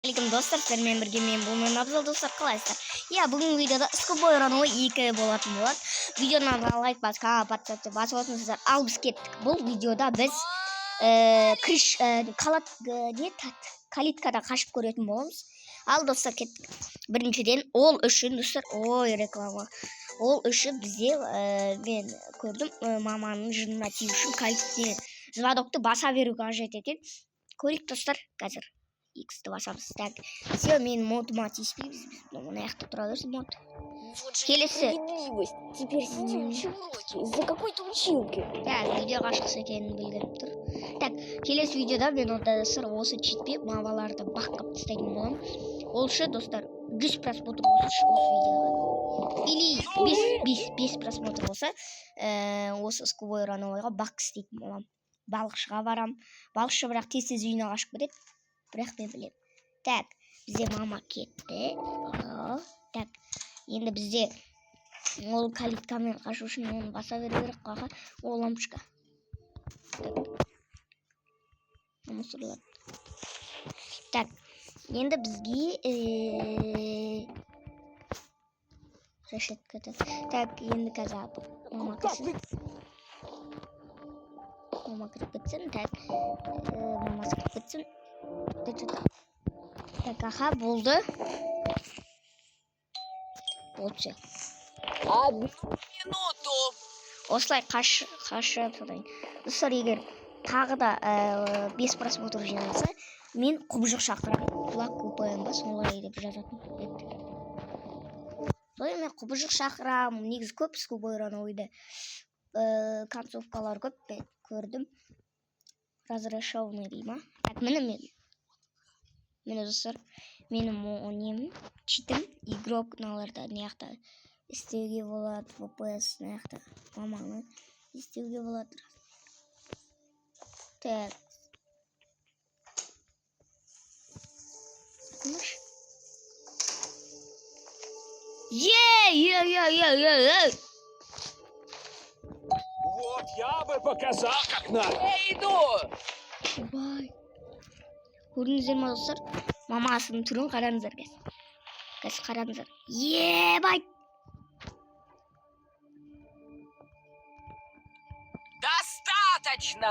Assalamualaikum dostlar, sizlerмен бірге мен бұл абзал достар, қалайсыздар? Бүгінгі видеода скобой рановой 2 болатын болады. Видеоны лайк басып отырсыздар. Ал біз кеттік. Бұл видеода біз калиткада қашып көретін боламыз. Ал достар, кеттік. Біріншіден, ол үшін достар, реклама. Ол үшін бізде мен көрдім, маманың жынына тию үшін калиткадан звонокты баса беру қажет екен. Көрейік достар, қазір. X-ті басамыз. Так, все, мен модыма тиіспейміз. Мына жақта тұра берсін мод. Келесі. Теперь сидим еще уроки из-за какой-то училки. Так, видеоға шықса екенін білгенім тұр. Так, келесі видеода мен онда достар осы читпе мамаларды баққап тастайтын боламын. Ол үшін достар 100 просмотр осы видеоға. Или 5 просмотр болса, осы скобой рановойға бақ істейтін боламын. Балықшыға барам. Балықшы бірақ тез үйіне қашып кетеді. Бірақ мен білем. Так, бізде мама кетті. Так, енді бізде ол калиткамен қашу үшін оны баса беру керек қоға. Ол лампочка. Так, енді бізге решетка. Так, енді қазір мама кетсін. Мама кіріп кетсін. Так, мамасы кіріп кетсін. Так, аха, болды. Болды. Одну минуту. Осылай қашып содан. Достар, егер тағы да 5 просмотр жиналса, мен құбыжық шақырамын. Плак купаем ба, солай деп жазатын. Солай мен құбыжық шақырамын. Негіз көп скобой рановойда концовкалар көп көрдім. Разрешенный дейма. Так, мені достар, менің онем читім, игрок наларда неяқта істеуге болады, VPS неяқта маманы істеуге болады. Так. Вот я бы показал, как надо. Я иду. Бай. Көрдіңіздер ма достар? Мамасының түрін қараңыздар. Қазір қараңыздар. Бай. Достаточно.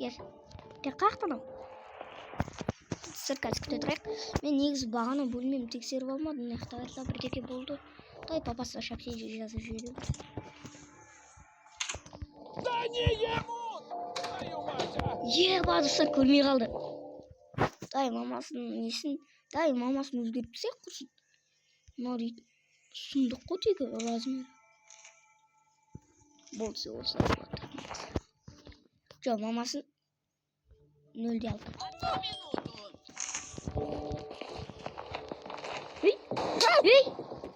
Тек қақтанам. Достар, қазір күте тұрайық. Мен негізі бағаны бөлмем тексеріп алмадым. Нақтағарда бірдеке болды. Тай папасы шапсен жазып жүйеді. Да не ему! Твою мать, а! Достар, көрмей қалды. Дай мамасының несін, мамасын өзгеріп түсек құрсын. Мына сұмдық қой тегі размер. Болсы осылай болады. Жоқ, мамасын нөлде алды.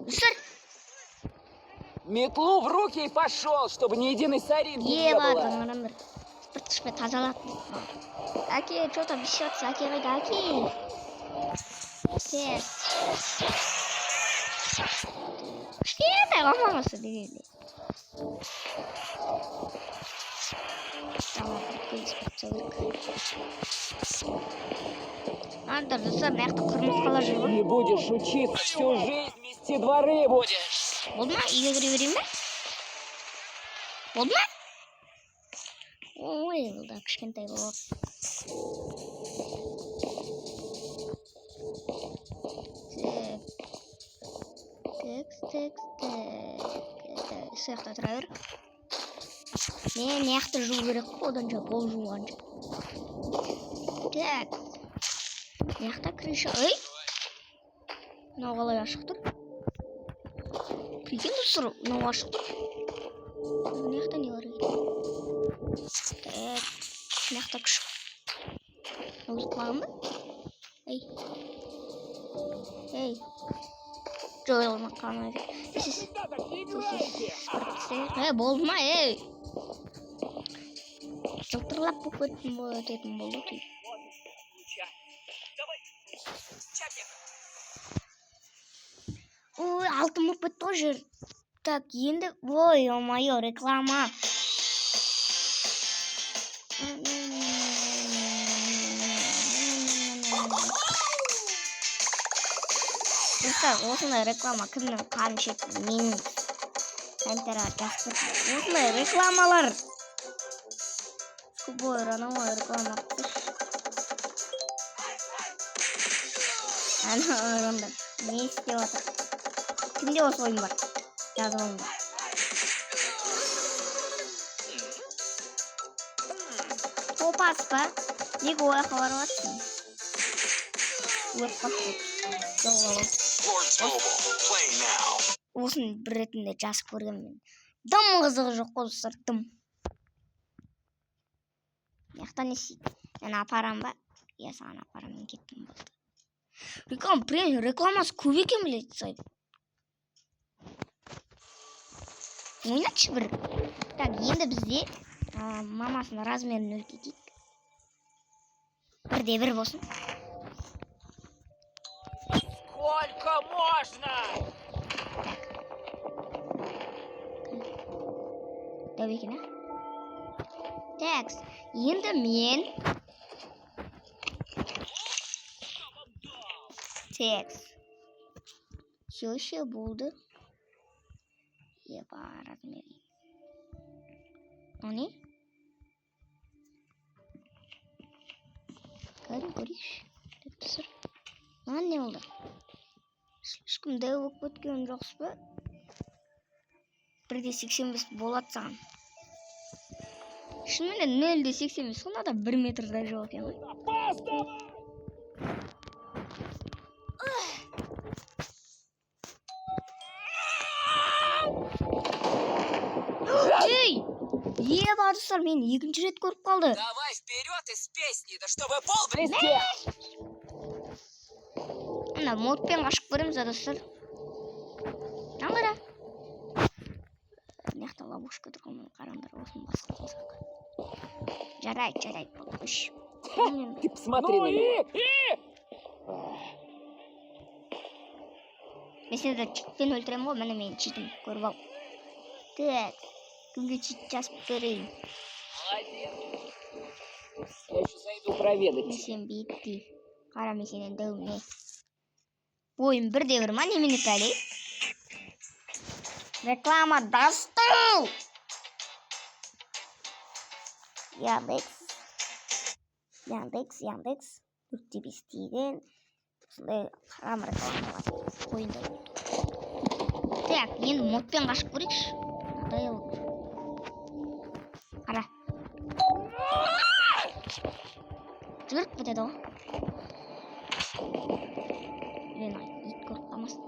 Достар! Метлу в руки и пошел, чтобы ни единой соринки не было. Спыртышпен тазалатын. Әке, что там бесется? Әке қайда, әке? Кішкентай мамасы дегенде. Антар, достар, маяқты қырмызқалар жүріп. Не будешь учиться, всю жизнь мести дворы будешь. Болды ма? Үйге кіре берейін бе? Болды ма? Ой, бұл да кішкентай болып. Сияқта тұра бер. Мен неяқты жу керек қой, одан жа бол жуған жа. Так. Неяқта крыша. Мынау қалай ашық тұр? Прикинь, достар, мынау ашық тұр. Неяқта не бар екен? Так. Неяқта күшік. Өз құлағым ба? Жойылма қалмайды. Болды ма, жылтырлап болып өтетін болды. Ой, алтын болып кетті ғой жер. Так, енді, ой, о-майо, реклама. достар, осындай реклама кімнің қанын шекті? Менің комментарийға жазып кетіңіз. Осындай рекламалар. Скубой рановой реклама қылшы. Ана адамдар не істеп отыр? Кімде осы ойын бар? Жазып алыңдар. Топас па? Неге ояққа барып жатсың? Өтіп Осын бір ретінде жазып көргенмен. Дым қызығы жоқ қой достар, дым. Яқтан естейді. Мен апарам ба? Я саған апарам, мен кеттім болды. Рекламасы көп екен біледі сайып. Ойнатшы бір. Так, енді бізде мамасының размерін өлтетейік. Бірде бір болсын. Сколько можно? Дәу екен, а? Так, енді мен... Так. Все болды. Еба, размері. O ne? Görüş. Tuttur. Lan ne oldu? Ешкім дәу болып кеткен жоқсыз ба? 1.85 болады саған. Шынымен 0.85, сонда да 1 метрде жоқ екен ғой. Ей! Еба, достар, мен екінші рет көріп қалды. Давай вперед из песни, да чтобы пол блестел. Ана модпен қашып көреміз, достар. Намыра. Мықты ловушка тұрған қараңдар, осыны басқа қылсақ. Жарайды, болды. Ты посмотри на него. Мен сені читпен өлтірем ғой, мен читім көріп ал. Так, кімге чит жазып көрейін. Молодец. Я еще зайду проведать. Мен сен бейітті. Қара, мен сенен дәуіне. Ойын 1-1 ма, немене кәлей? Реклама достал! Яндекс. Өтте бестейден. Осындай қарам рекламалар ойында болды. Так, енді модпен қашып көрейікші. Қара. Жүгіріп кетеді ғой. Ит көріп қалмасын.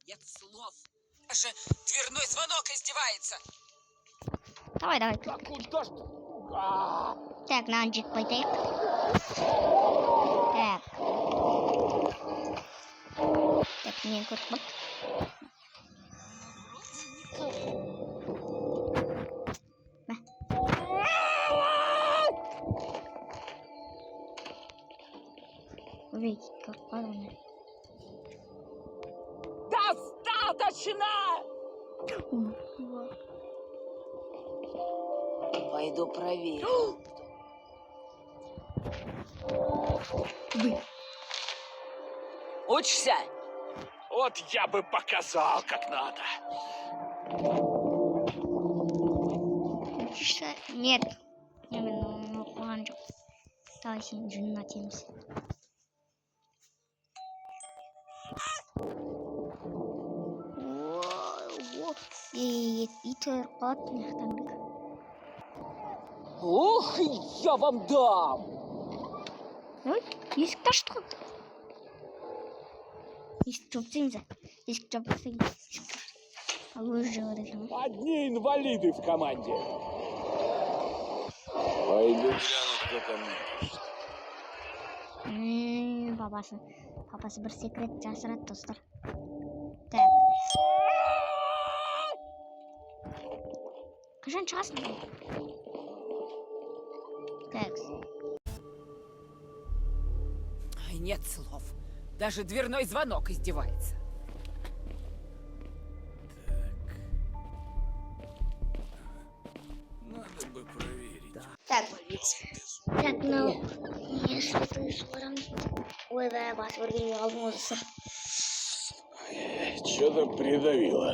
Нет слов. Даже дверной звонок издевается. Давай. Да куда ж? Так, мынаны жеп қайтайық. Так, мен көріп қал. Увидеть, как падал. Достаточно! Пойду проверю. Учишься? Вот я бы показал, как надо. Нет. Именно планчик. Давай сен жүнін атеміз. Ит өліп қалады, мияқтан бек. Ух, я вам дам! Ой, есікті ашты ғой. Есікті жауып тастаймыз. Есікті жауып тастаймыз. Ал өзі жауады екен ғой. Одни инвалиды в команде. Пойду гляну, кто там пишет. Папасы бір секрет жасырады, достар. Так. Қашан шығасың? Так. Нет слов. Даже дверной звонок издевается. Надо бы проверить. Так, Если суарам ойбай басып өргенге қалдым осы. Что-то придавило.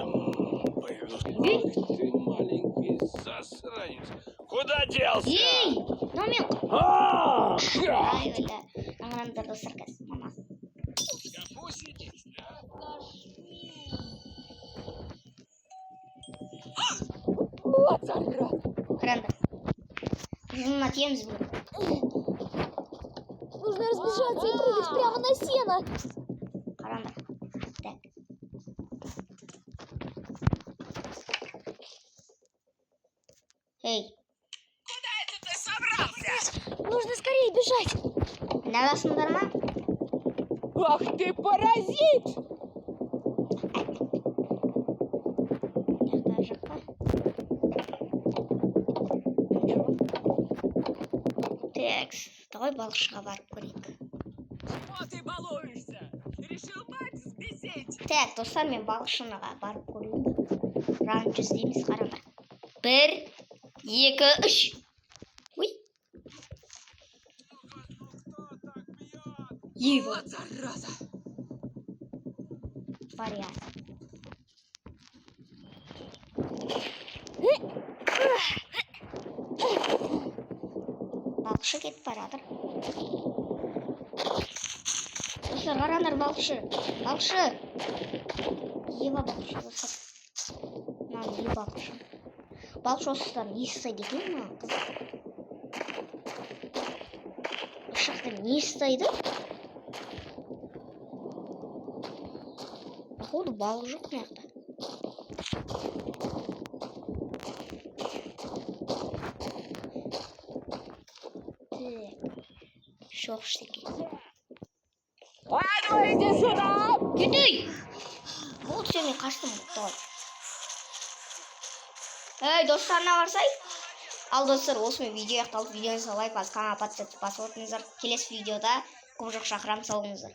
Пойду. Ах ты маленький засранец. Куда делся? Ей! Но мен... А! Ай, өлі. Аңыраңдар достар қазір, мама. В шкафу сидишь, да? Вот зараза. Қараңдар. Жынына тиеміз бұл. Нужно разбежаться и прыгать прямо на сено. Қараңдар. Так. Эй, Нужно скорее бежать. нағасыңдар ма? Ах ты паразит! Жақта жаққа. Так, давай балықшыға барып көрейік. Вот ты балуешься! Решил мать взбесить! Так, достар, мен балықшыға барып көрейін. Раунд жүздейміз, қараңдар. 1, 2, 3. Ой, еба. Вот зараза! Вариант. Балықшы кетіп баратыр. Достар, қараңдар, балықшы. Балықшы. Еба балықшы, достар. Мынау не балықшы. Балықшы осыдан не істайды екен, мына қыз? Ұшақта не істайды? Походу, балық жоқ мына жақта. Жоқ ештеңе. А ну иди сюда! Кетей! Болды, сен мен қаштым. Эй, достарына барсай. Ал достар, осымен видео аяқталды. Видеоны лайк басып, каналға подписаться басып отырыңыздар. Келесі видеода көп жоқ шақырамын, сау болыңыздар.